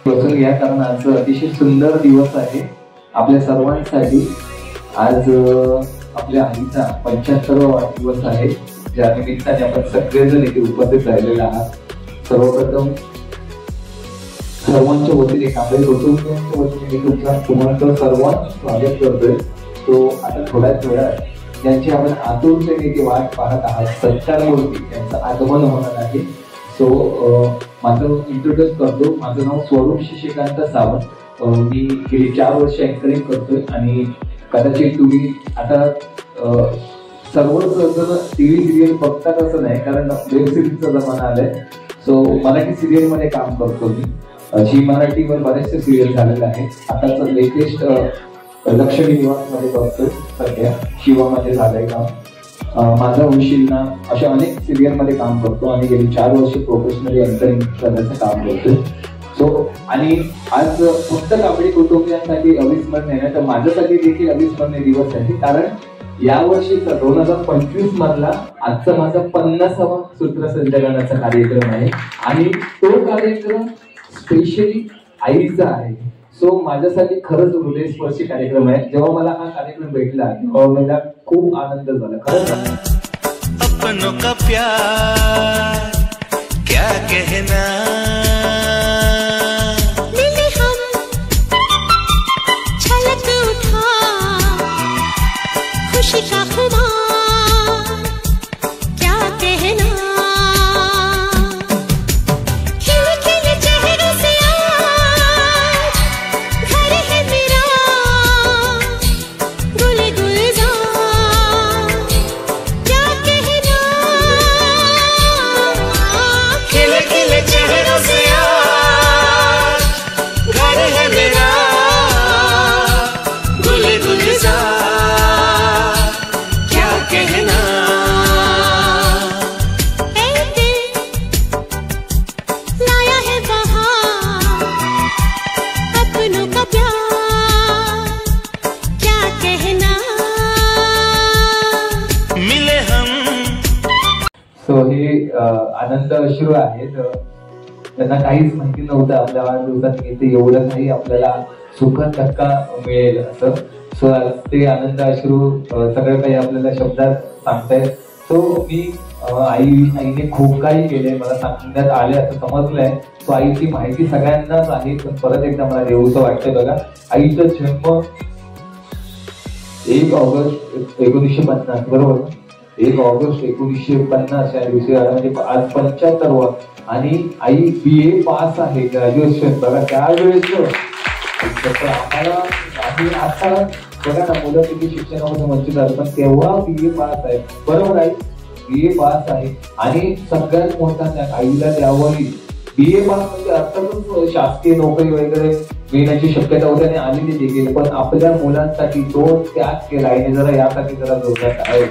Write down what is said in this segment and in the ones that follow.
बसून घ्या, कारण आज अतिशय सुंदर दिवस आहे आपल्या सर्वांसाठी. आज आपल्या आईचा 75वा वाढदिवस आहे, ज्या निमित्ताने आपण सगळेजण इथे उपस्थित राहिलेले आहात. सर्वप्रथम सर्वांच्या वतीने कांबळे कुटुंबियांच्या वतीने तुम्हाला सर्वांचं स्वागत करतोय. तो आता थोड्याच वेळात ज्यांची आपण आतुरतेने वाट पाहत आहात, सत्कारमूर्ती यांचं आगमन होणार आहे. सो माझं इंट्रोड्यूस करतो. माझं नाव स्वरूप शशिकांत सावंत. मी गेली 4 वर्ष अँकरिंग करतोय आणि कदाचित तुम्ही आता सर्वच जण टीव्ही सिरियल बघतात असं नाही, कारण वेब सिरीजचा जमाना आलाय. सो मराठी सिरियल मध्ये काम करतो मी. झी मराठीवर बरेचसे सिरियल झालेले आहेत. आताच लेटेस्ट लक्ष्मी निवास मध्ये करतोय, सध्या शिवामध्ये झालंय काम. माझा होशील ना अशा अनेक सिरियल मध्ये काम करतो आणि गेली 4 वर्ष प्रोफेशनली अँकरिंग करण्याचं काम करतोय. सो आणि आज फक्त कांबळे कुटुंबियांसाठी अविस्मरणीय नाही, तर माझ्यासाठी देखील अविस्मरणीय दिवस आहे. कारण या वर्षीचा 2025 मधला आजचा माझा 50वा सूत्रसंचालनाचा कार्यक्रम आहे आणि तो कार्यक्रम स्पेशली आईचा आहे. सो माझ्यासाठी खरंच हृदयस्पर्शी कार्यक्रम आहे. जेव्हा मला हा कार्यक्रम भेटला तेव्हा मला खूप आनंद झाला. खरंच अपनों का प्यार क्या कहना, मिले हम छलक उठा खुशी का खुमार क्या कहना, खिले खिले चेहरों से आज घर है मेरा गुल गुलजार क्या कहना, खिले खिले चेहरों से आज घर है मेरा गुल गुलजार क्या कहना. ऐ दिल लाया है बहार अपनों का प्यार क्या कहना, मिले हम. सो हे आनंद अश्रू आहेत. त्यांना काहीच माहिती नव्हतं आपल्या वाढदिवसात इथे एवढं काही आपल्याला सुखद धक्का मिळेल असं. सो ते आनंद अश्रू सगळं काही आपल्याला शब्दात सांगतायत. सो मी आईने खूप काही केलंय मला सांगण्यात आले असं समजलंय. सो आईची माहिती सगळ्यांनाच आहे, पण परत एकदा मला देऊचं वाटतंय. बघा, आईचा जन्म 1 ऑगस्ट 1950, बरोबर. 1 ऑगस्ट 1950 या दिवशी म्हणजे आज 75वा. आणि आई BA पास आहे, ग्रॅज्युएशन. बघा त्यावेळेस आम्हाला आम्ही आता बघा ना, मुलं किती शिक्षणामध्ये वंचित आहेत, पण तेव्हा BA पास आहे, बरोबर आहे. BA पास आहे आणि सगळ्यात मोठा त्या आईला त्यावरील BA पास म्हणजे अर्थातच शासकीय नोकरी वगैरे मिळण्याची शक्यता होती आणि आलेली देखील. पण आपल्या मुलांसाठी तो त्याग केला आईने. जरा यासाठी जरा जोरदार आहे.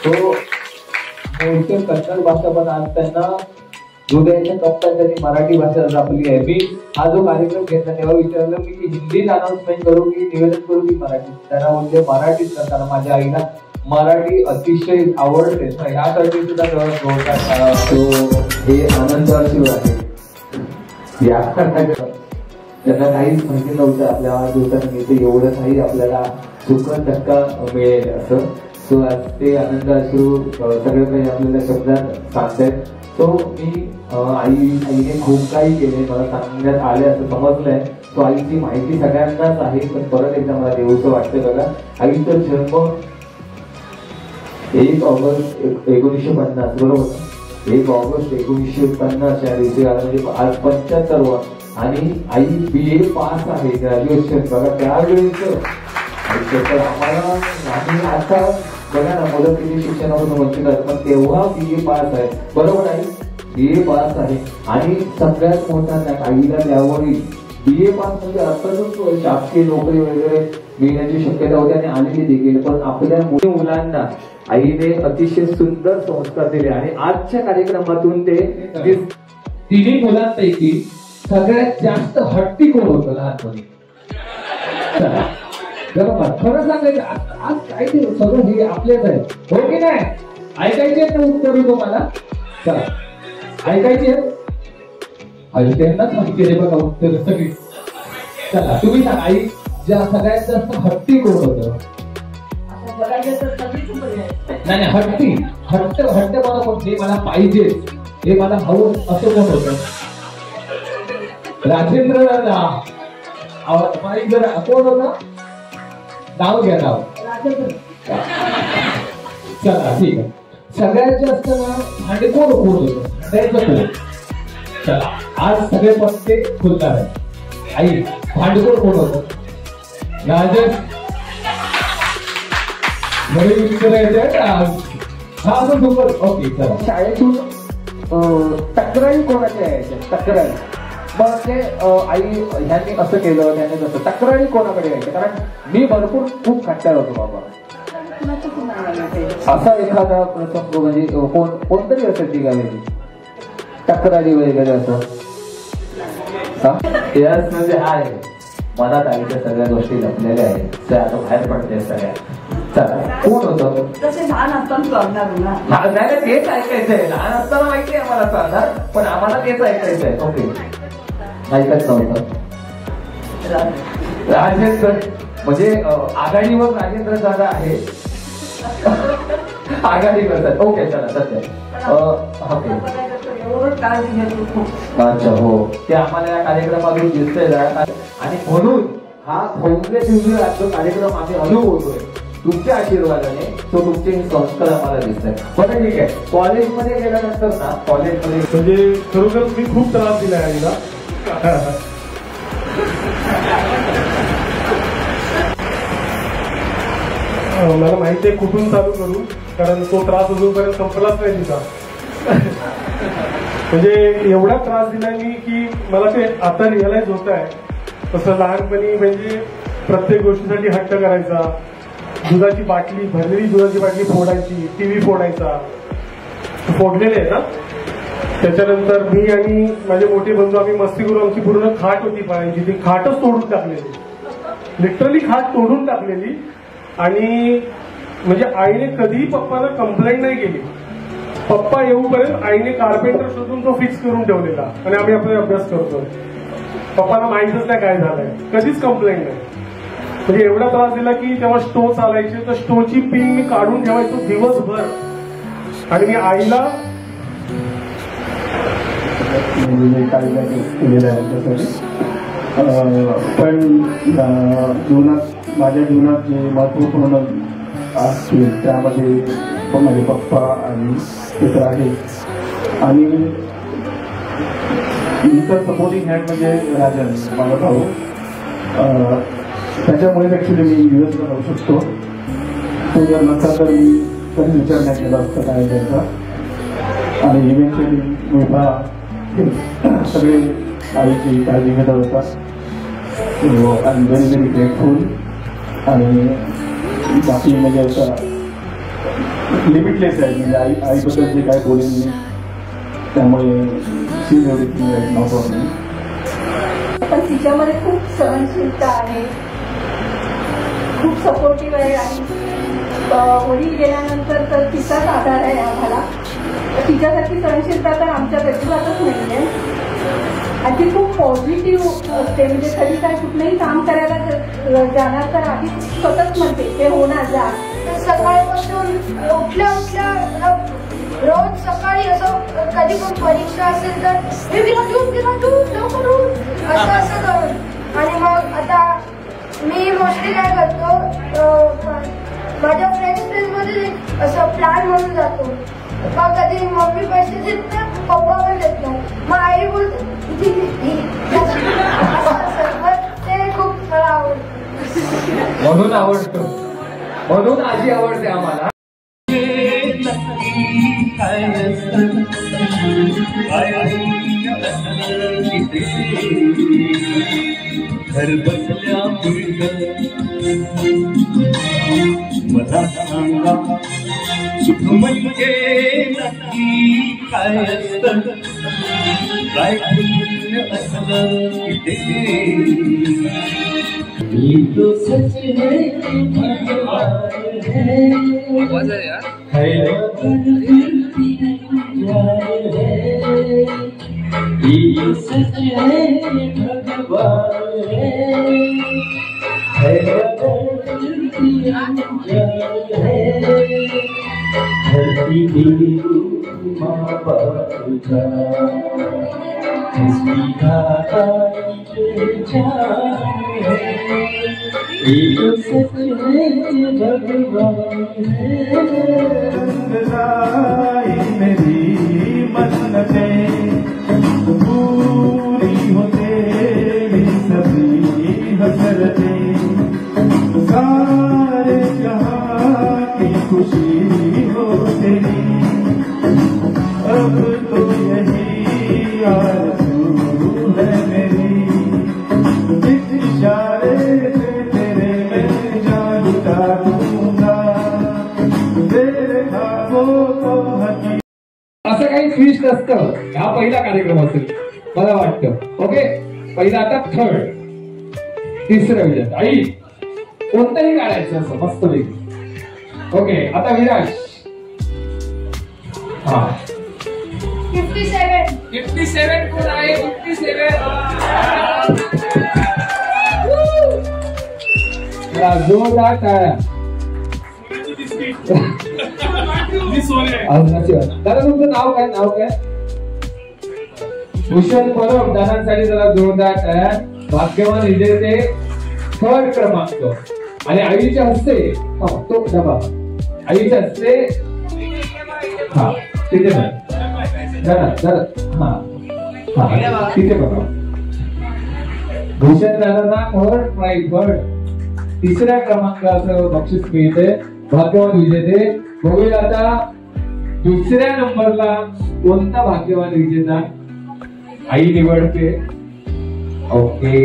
तो मूळचे कन्नड भाषा, पण आज त्यांना हृदयाच्या कप्प्यात त्यांनी मराठी भाषा जपली आहे. मी हा जो कार्यक्रम घेतला तेव्हा विचारलं मी की हिंदीत अनाउन्समेंट करू की निवेदन करू की मराठी. त्यांना म्हणजे मराठीत करताना माझ्या आईला मराठी अतिशय आवडते, यासाठी सुद्धा हे आनंद अश्रू आहे. त्यांना काहीच माहिती नव्हतं आपल्या वाढदिवसानिमित्त एवढं काही आपल्याला सुखद धक्का मिळेल असं. सो आज ते आनंद अश्रू सगळं काही आपल्याला शब्दात सांगतायत. सो मी आईने खूप काही केले मला सांगण्यात आले असं समजलंय. सो आईची माहिती सगळ्यांनाच आहे, पण परत एकदा मला देऊचं वाटतंय. बघा, आईचा जन्म 1 ऑगस्ट 1950, बरोबर. 1 ऑगस्ट 1950 या दिवशी म्हणजे आज 75वा. आणि आई BA पास आहे, ग्रॅज्युएशन. बघा त्यावेळेस आम्हाला आम्ही आता बघा ना, मुलं किती शिक्षणामधून वंचित आहेत, पण तेव्हा BA पास आहे, बरोबर आहे. BA पास आहे आणि सगळ्यात मोठा त्या आईला त्यावरील BA पास म्हणजे अर्थातच शासकीय नोकरी वगैरे मिळण्याची शक्यता होती आणि आलेली देखील. पण आपल्या मुलांना आईने अतिशय सुंदर संस्कार दिले आणि आजच्या कार्यक्रमातून ते तिन्ही मुलांपैकी सगळ्यात जास्त हट्टी कोण होतं लहानपणी? बरोबर, खरं सांगायचं आज काय ते सगळं हे आपलेच आहे, हो की नाही? ऐकायचे ना उत्तर तुम्हाला? चला ऐकायचे. त्यांनाच माहिती आहे बघा उत्तर सगळी. चला तुम्ही सांगा आई, ज्या सगळ्यात जास्त हट्टी कोण होतं? नाही हट्टी हट्ट मला कोण, मला पाहिजे हे मला हवं असं कोण होतं? राजेंद्र कोण होतं? नाव घ्या नाव. चला ठीक आहे. सगळ्यात जास्त ना भांडेखोर कोण होतं? भांड्याचं कोण? चला आज सगळे पत्ते खुलणार आहे. आई भांडेखोर कोण होतं? राजेश ओके. चला शाळेतून तक्रारी कोणाच्या यायच्या? तक्रारी मग ते आई ह्याने असं केलं त्याने तसं, तक्रारी कोणाकडे यायच्या? कारण मी भरपूर खूप खट्ट्याळ होतो बाबा. असा एखादा प्रसंग म्हणजे कोणतरी असेल ती गावाची तक्रारी वगैरे असं? यस म्हणजे आहे मनात आईच्या सगळ्या गोष्टी लपलेल्या आहेत, त्या आता बाहेर पडते सगळ्या. चला कोण होतं? तसे लहान असताना नाही तेच ऐकायचंय. लहान असताना माहिती आहे आम्हाला चालणार, पण आम्हाला तेच ऐकायचंय. ओके ऐकत नव्हतं. राजेंद्र म्हणजे आघाडीवर राजेंद्र दादा आहे. आघाडीवर. ओके चला सध्या ओके. अच्छा हो ते आम्हाला या कार्यक्रमातून दिसतंय आणि म्हणून हा भव्य दिव्य आजचा कार्यक्रम आम्ही अनुभवतोय तुमच्या आशीर्वादाने. तो तुमचे संस्कार आम्हाला दिसत आहे. बरं ठीक आहे. कॉलेजमध्ये गेल्यानंतर ना कॉलेजमध्ये म्हणजे खरोखर मी खूप त्रास दिलाय आईला. मला माहिती आहे कुठून चालू करू, कारण तो त्रास अजूनपर्यंत संपलाच नाही तिचा. म्हणजे एवढा त्रास दिलाय मी की मला ते आता रिअलाइज होत आहे. तसं लहानपणी म्हणजे प्रत्येक गोष्टीसाठी हट्ट करायचा. दुधाची बाटली भरलेली दुधाची बाटली फोडायची, टीव्ही फोडायचा. फोडलेले आहे ना. त्याच्यानंतर मी आणि माझे मोठे बंधू आम्ही मस्ती करून आमची पूर्ण खाट होती पायांची, ती खाटच तोडून टाकलेली. लिटरली खाट तोडून टाकलेली. आणि म्हणजे आईने कधीही पप्पाला कंप्लेंट नाही केली. पप्पा येऊपर्यंत आईने कार्पेंटर शोधून तो फिक्स करून ठेवलेला आणि आम्ही आपला अभ्यास करतोय. पप्पाला माहितच नाही काय झालंय, कधीच कंप्लेंट नाही. म्हणजे एवढा त्रास दिला की तेव्हा स्टो चालायचे, तर स्टोची पिन मी काढून ठेवायचो दिवसभर. आणि मी आईला काही केलेलं आहे त्यासाठी. पण माझ्या जीवनात जे महत्वपूर्ण असतील त्यामध्ये माझे पप्पा आणि ते आहे. आणि इतर सपोर्टिंग हँड म्हणजे राजन माझा भाऊ. त्याच्यामुळे ऍक्च्युली मी युएसला जाऊ शकतो. तो जर नसता तर मी कधी विचार नाही केला असतं काय त्यांचा. आणि इव्हेंच्युअली मी सगळे आईची काळजी घेत होता. I am very very grateful. आणि बाकी म्हणजे असं लिमिटलेस आहे. म्हणजे आईबद्दल जे काय बोलेन मी, त्यामुळे she everything right now for me. पण तिच्यामध्ये खूप सहनशीलता आहे, खूप सपोर्टिव्ह आहे. आणि वडील गेल्यानंतर तर तिचाच आधार आहे आम्हाला. तिच्यासारखी सहनशीलता तर आमच्या अजिबातच नाही आहे. आणि ती खूप पॉझिटिव्ह असते. म्हणजे कधी काय कुठलंही काम करायला जाणार तर आधी स्वतःच म्हणते ते होणार जा. सकाळपासून उठल्या रोज सकाळी असं कधी पण परीक्षा असेल तर लवकर असं करून. आणि मग आता मी मोस्टली काय करतो, माझ्या फ्रेंड्समध्ये असं प्लॅन म्हणून जातो. मग कधी मम्मी पैसे देत नाही, पप्पा पण देत नाही, मग आई बोलते ते खूप मला आवडतं. म्हणून आवडतं, म्हणून आजी आवडते आम्हाला. घर बसल्या मला सांगा सुख म्हणजे नक्की काय असतं, काय पुण्य असलं की तो सच है ये सच है भगवान है धरती की माँ बाप का इसकी घाटाई पहचान है ये तो सच है भगवान है मेरी मन्नतें पूरी हो तेरी सभी हसरतें सारे जहां की खुशी हो तेरी अब तो यही आरज़ू है मेरी इस इशारे से तेरे मैं जान लुटा दूंगा तेरे ख्वाबों को हकीकत असं काही ट्विस्ट असतं हा पहिला कार्यक्रम असेल मला वाटतं. ओके पहिला आता थर्ड तिसरं विजय आई कोणतंही काढायचं असं मस्त पैकी. ओके आता विराज. हा 57 कोण आहे 57 जोरदार टाळ्या. दादा तुमचं नाव काय भूषण परब. दादांसाठी जरा जोरदार टाळ्या. भाग्यवान विजेते थर्ड क्रमांक आणि आईच्या हस्ते तो डबा आईच्या हस्ते हा तिथे जरा हा तिथे बघा. भूषण दादांना थर्ड प्राइज तिसऱ्या क्रमांकाचं बक्षीस मिळते. भाग्यवान विजेते. बघूया आता दुसऱ्या नंबरला कोणता भाग्यवान विजेता आई निवडते. ओके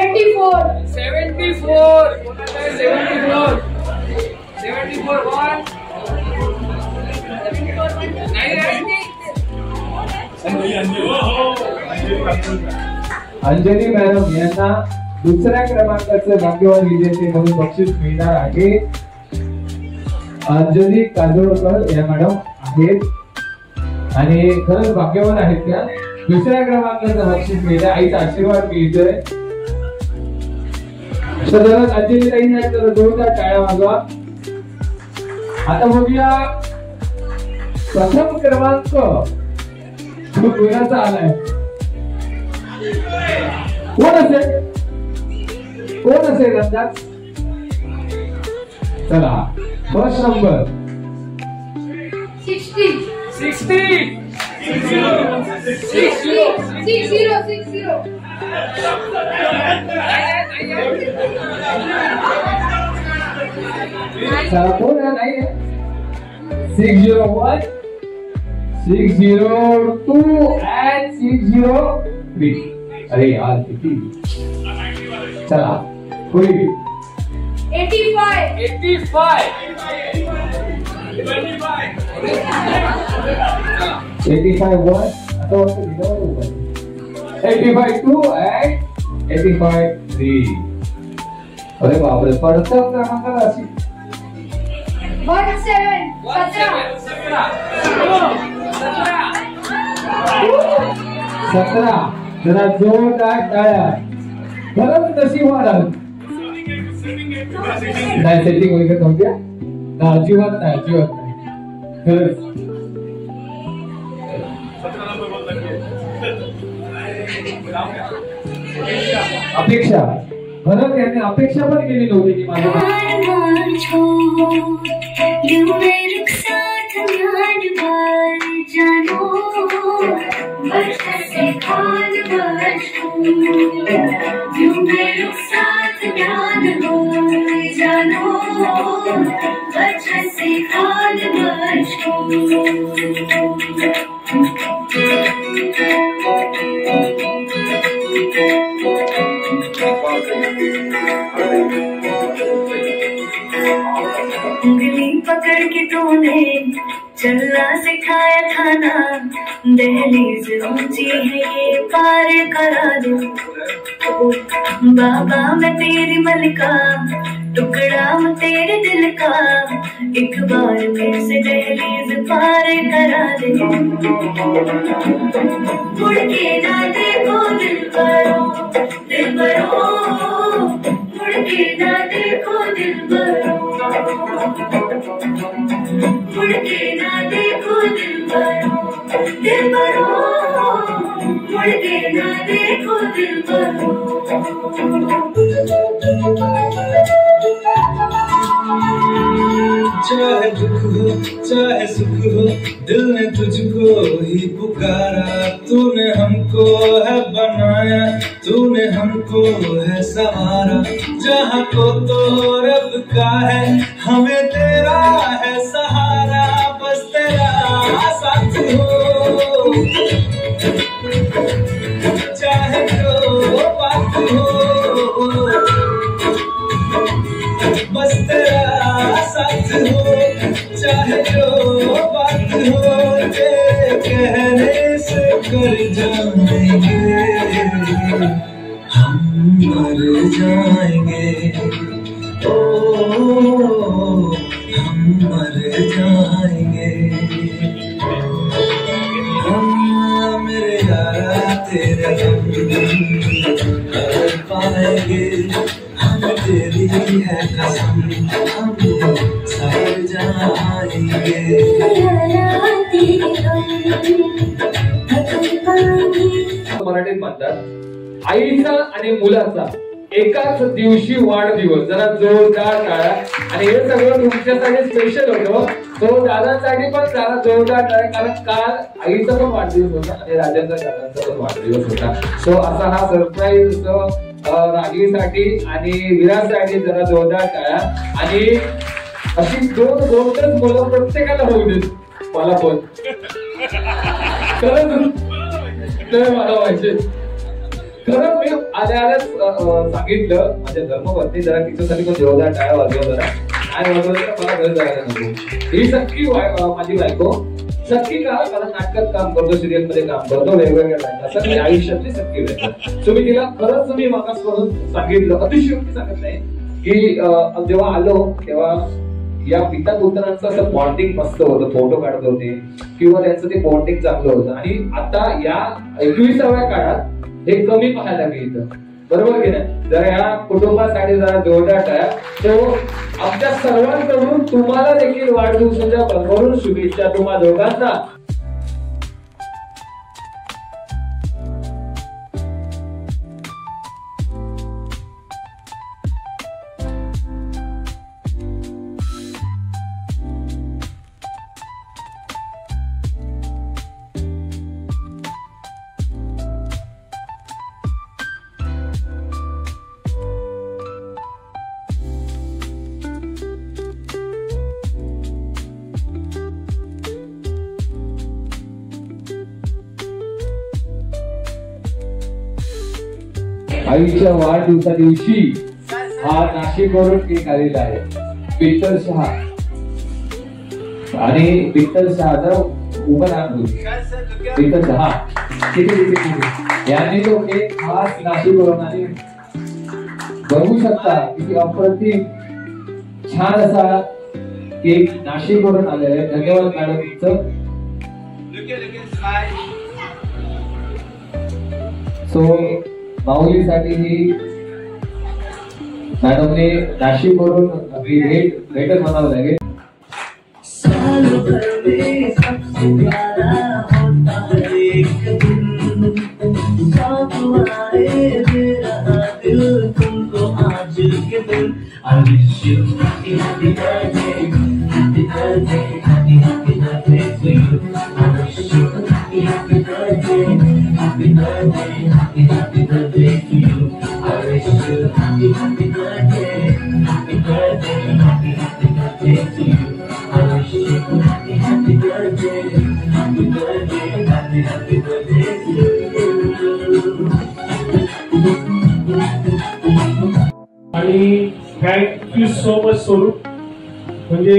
74 अंजली मॅडम यांना दुसऱ्या क्रमांकाचे भाग्यवान विजेते म्हणून बक्षीस मिळणार आहे. अंजली काजोळकर या मॅडम आहेत आणि खरंच भाग्यवान आहेत त्या. दुसऱ्या क्रमांकाचं बक्षीस मिळते. आईचा आशीर्वाद मिळतोय. सदरच अंजली ताईंना जोरदार टाळ्या वाजवा. आता बघूया प्रथम क्रमांक कोणाचा आलाय. कोण असेल अंदाज. चला फर्स्ट नंबर 60 चला कोण नाही 601 602 and 603. अरे यार किती. चला कोणी 85 85 1 आता 85 2 and 85 3. अरे बापरे पडतं क्रमांकाला अशी 17. जरा जोरदार टाळ्या. खरंच नशीबवान आहोत. नाही सेटिंग वगैरे नव्हत्या ना. अजिबात नाही खरंच. अपेक्षा खरंच यांनी अपेक्षा पण केली नव्हती की माझं उंगली पकड़ के तूने चलना सिखाया था ना. दहलीज ऊंची है ये पार करा दो. बाबा मैं तेरी मलिका टुकड़ा हूँ तेरे दिल का, एक बार फिर से दहलीज पार करा दे। मुड़ के ना देखो दिलबरों, दिलबरों, मुड़ के ना देखो दिलबरों, मुड़ के ना देखो दिलबरों, दिलबरों, मुड़ के ना देखो दिलबरों। चाहे दुख हो चाहे सुख हो, दिल ने तुझको ही पुकारा। तूने हमको है बनाया, तूने हमको है सहारा। जहाँ को तो रब का है, हमें तेरा है सहारा। बस तेरा साथ हो, चाहे जो बात हो, बस तेरा साथ हो, चाहे जो बात हो। तेरे कहने से कर जाएंगे, हम मर जाएंगे। ओ हम मर जाएंगे। हम मेरे यारा तेरे हम कर पाएंगे। तेरी है कसम, हम सर जाएंगे। मराठीत म्हणतात, आईचा आणि मुलाचा एकाच दिवशी वाढदिवस. जरा जोरदार टाळ्या. आणि हे सगळं तुमच्यासाठी स्पेशल होतं. तो दादांसाठी पण जरा जोरदार टाळ्या, कारण काल आईचा पण वाढदिवस होता आणि राजांचा दादांचा पण वाढदिवस होता. सो असा हा सरप्राईज रागीसाठी आणि विरासाठी जरा जोरदार टाळ्या. आणि अशी दोन गोष्टच मुलं प्रत्येकाला होऊ देत. मला पण खरंच मला पाहिजे. खरंच मी आल्याच सांगितलं माझ्या धर्मपत्नी जरा तिच्यासाठी पण जोरदार टाळ्या वाजवा जरा. आणि वाजवलं मला घर जायला नको. ही सख्खी माझी बायको. सख्खी का, कारण नाटकात काम करतो, सिरियल मध्ये काम करतो, वेगवेगळ्या बायका असं मी आयुष्यातली सख्खी बायको. सो मी तिला खरंच मी मागास करून सांगितलं, अतिशयोक्ती सांगत नाही, की जेव्हा आलो तेव्हा या पिता पुत्रांचं असं बॉन्डिंग मस्त होतं. फोटो काढत होते किंवा त्यांचं ते बॉन्डिंग चांगलं होतं. आणि आता या 21व्या काळात हे कमी पाहायला मिळतं. बरोबर की नाही? जर या कुटुंबासाठी जरा जोरदार टाळ्या. तो आमच्या सर्वांकडून तुम्हाला देखील वाढदिवसाच्या भरभरून शुभेच्छा तुम्हा दोघांना. आईच्या वाढदिवसा दिवशी हा नाशिकवरून केक आलेला आहे. विठ्ठल शहा आणि विठ्ठल शहा जर उभं राहतो विठ्ठल शहा यांनी तो केक खास नाशिकवरून आणि बघू शकता किती अप्रतिम छान असा केक नाशिकवरून आलेला आहे. धन्यवाद मॅडम तुमचं. सो माऊलीसाठी ही मॅडमने नाशिकवरून भेट म्हणावं लागेल. साल भर में सबसे प्यारा होता है एक दिन, साथ आए मेरा दिल तुमको आज के दिन. I wish you happy happy birthday, happy birthday, happy happy birthday to you. I wish you happy happy birthday, happy birthday, happy happy birthday to you. I wish you happy happy birthday, happy birthday, happy happy birthday to you. I wish you happy happy birthday, happy birthday, happy happy birthday to you. आणि thank you so much स्वरूप. म्हणजे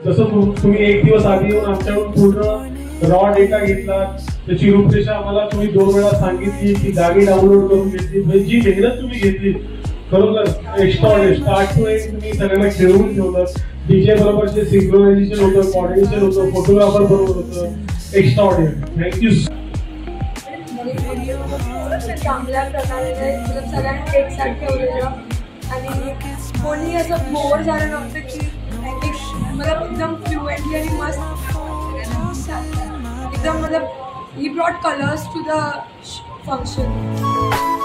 जसं तुम्ही एक दिवस आधी येऊन आमच्याकडून पूर्ण रॉ डेटा घेतला, त्याची रूपरेषा आम्हाला तुम्ही 2 वेळा सांगितली, ती गाडी डाउनलोड करून घेतली. म्हणजे जी मेहनत तुम्ही घेतली खरोखर एक्स्ट्रा स्टार्ट टू एंड तुम्ही सगळ्यांना खेळवून ठेवलं. डीजे बरोबर जे सिंक्रोनायझेशन होतं, कोऑर्डिनेशन होतं, फोटोग्राफर बरोबर होतं, एक्स्ट्रा ऑर्डिनरी. थँक्यू. चांगल्या प्रकारे सगळ्यांना एक साथ ठेवलेलं आणि कोणी असं बोर झालं नव्हतं की मतलब एकदम फ्लुएंटली आणि मस्त एकदम मतलब ही brought colours to the function.